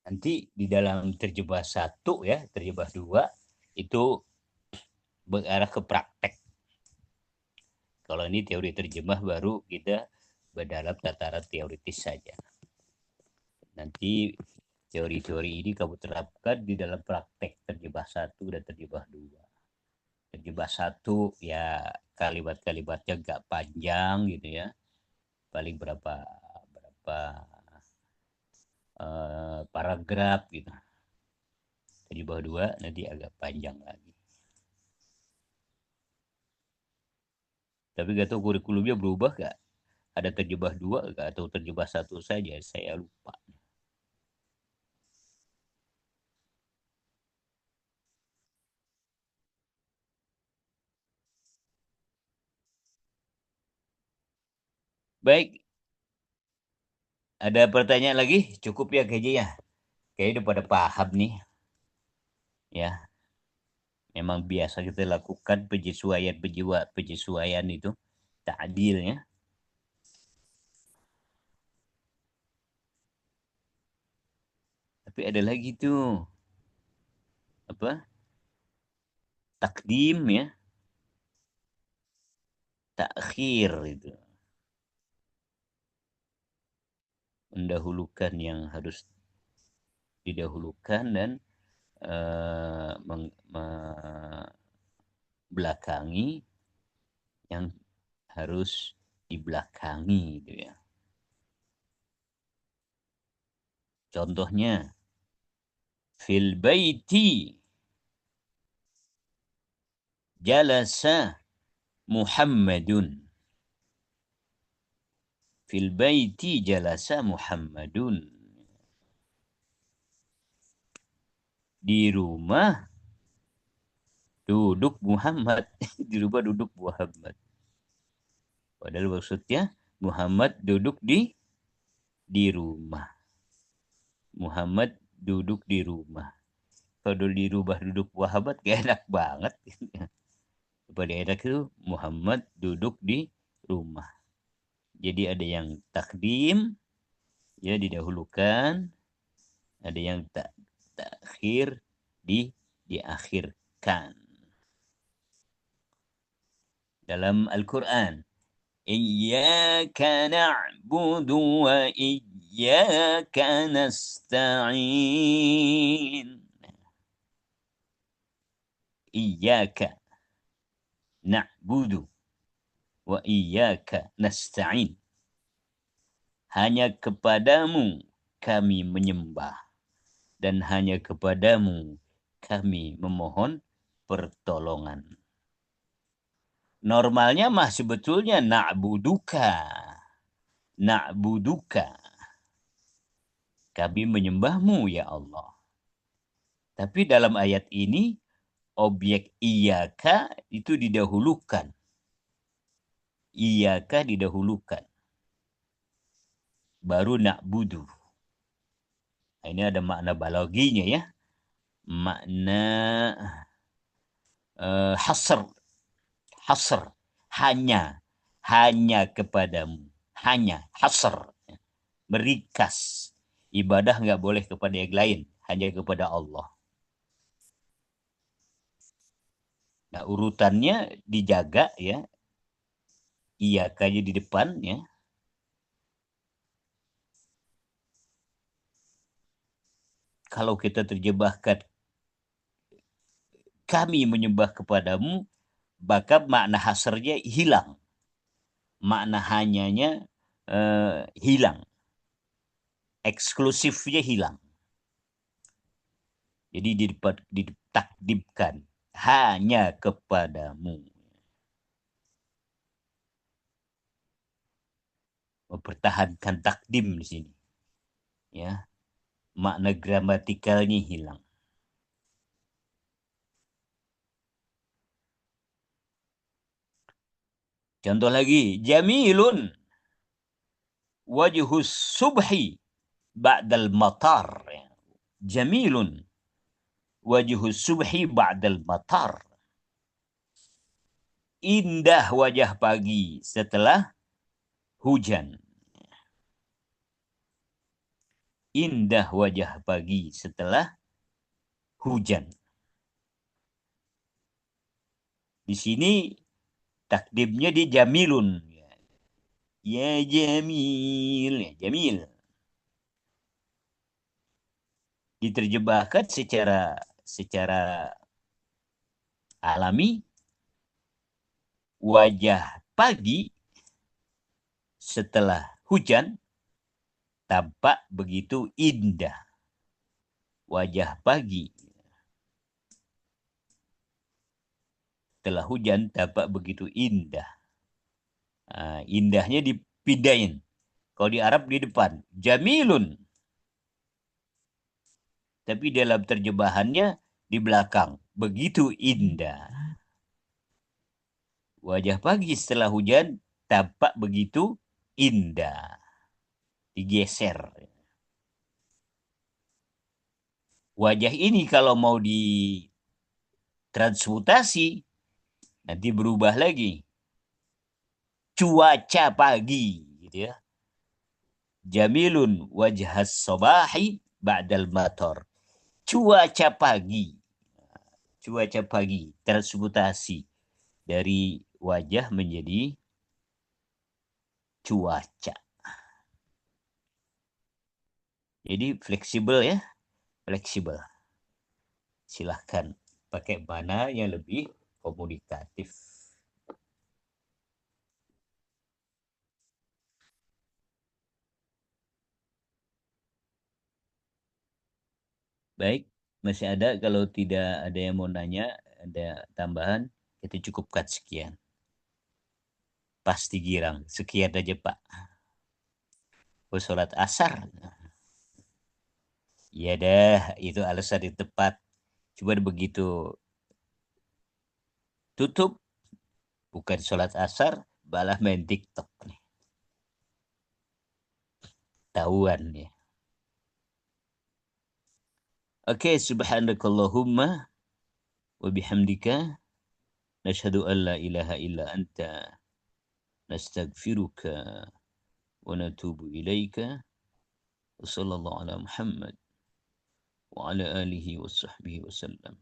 Nanti di dalam terjemah 1 ya, terjemah 2 itu mengarah ke praktek. Kalau ini teori terjemah baru kita berdalam tataran teoritis saja. Nanti teori-teori ini kamu terapkan di dalam praktek terjemah 1 dan terjemah 2. Terjemah 1 ya kalimat-kalimatnya nggak panjang gitu ya. Paling berapa paragraf gitu. Terjemah 2 nanti agak panjang lagi. Tapi nggak tahu kurikulumnya berubah nggak? Ada terjemah 2 nggak atau terjemah 1 saja? Saya lupa. Baik. Ada pertanyaan lagi? Cukup ya kayaknya ya. Kayaknya udah pada paham nih. Ya. Memang biasa kita lakukan penyesuaian itu. Ta'dilnya. Tapi ada lagi tuh. Apa? Takdim ya. Takhir itu. Mendahulukan yang harus didahulukan dan belakangi yang harus dibelakangi gitu ya. Contohnya fil baiti jalasa Muhammadun. Fil baiti jalasa Muhammadun. Di rumah duduk Muhammad. Di rumah duduk Muhammad. Padahal maksudnya Muhammad duduk di rumah. Muhammad duduk di rumah. Kalau di rumah duduk Muhammad gak enak banget. Pada enak itu Muhammad duduk di rumah. Jadi ada yang takdim, ya didahulukan. Ada yang takhir, diakhirkan. Dalam Al-Quran, Iyyaka na'budu wa iyyaka iyyaka nasta'in. Iyyaka na'budu wa iyyaka nasta'in. Hanya kepadamu kami menyembah dan hanya kepadamu kami memohon pertolongan. Normalnya mah sebetulnya na'buduka. Na'buduka. Kami menyembahmu ya Allah. Tapi dalam ayat ini objek iyyaka itu didahulukan. Iyyaka didahulukan. Baru na'budu. Ini ada makna balaginya ya. Makna hasr. Hasr. Hanya kepadamu. Hanya. Hasr. Merikas. Ibadah nggak boleh kepada yang lain. Hanya kepada Allah. Nah, urutannya dijaga ya. Iyakanya di depan ya. Kalau kita terjebakkan kami menyembah kepadamu, maka makna hasrnya hilang. Makna hanyanya hilang. Eksklusifnya hilang. Jadi ditakdimkan hanya kepadamu. Mempertahankan takdim di sini. Ya. Makna gramatikalnya hilang. Contoh lagi, jamilun wajhus subhi ba'dal matar. Jamilun wajhus subhi ba'dal matar. Indah wajah pagi setelah hujan. Indah wajah pagi setelah hujan. Di sini takdimnya di jamilun. Ya jamil, ya jamil. Diterjemahkan secara alami, wajah pagi setelah hujan tampak begitu indah. Wajah pagi setelah hujan tampak begitu indah. Indahnya dipindahin. Kalau di Arab di depan. Jamilun. Tapi dalam terjemahannya di belakang. Begitu indah. Wajah pagi setelah hujan tampak begitu indah. Digeser. Wajah ini kalau mau ditransmutasi, nanti berubah lagi. Cuaca pagi. Gitu ya. Jamilun wajhas sobahi ba'dal matar. Cuaca pagi. Cuaca pagi. Transmutasi. Dari wajah menjadi cuaca. Jadi fleksibel ya. Fleksibel. Silahkan pakai mana yang lebih komunikatif. Baik, masih ada. Kalau tidak ada yang mau nanya, ada tambahan, kita cukupkan sekian. Pasti girang. Sekian aja Pak. Sholat asar. Ya dah, itu alasan yang tepat. Cuma begitu tutup, bukan sholat asar, malah main TikTok nih. Tahuan ya. Oke, subhanakallahumma wa bihamdika nashhadu an la ilaha illa anta nastaghfiruka wa natubu ilaika. Wa sallallahu ala Muhammad wa ala alihi wa sahbihi wa sallam.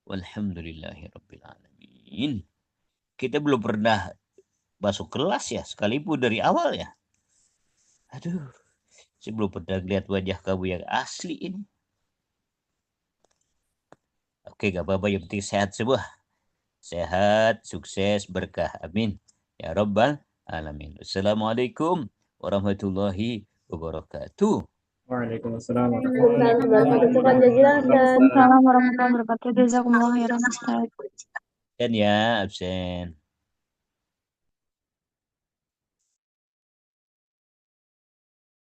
Walhamdulillahi rabbil alamin. Kita belum pernah masuk kelas ya, sekalipun dari awal ya. Aduh, Saya belum pernah lihat wajah kamu yang asli ini. Oke, gak apa-apa. Yang penting sehat semua. Sehat, sukses, berkah. Amin. Ya Rabbal Alamin. Assalamualaikum warahmatullahi wabarakatuh. Waalaikumsalam Waalaikumsalam warahmatullahi warahmatullahi wabarakatuh. wabarakatuh. Jazakallah Ustaz. Waalaikumsalam warahmatullahi wabarakatuh. Jazakumullah khairan Ustaz. Dan ya, absen.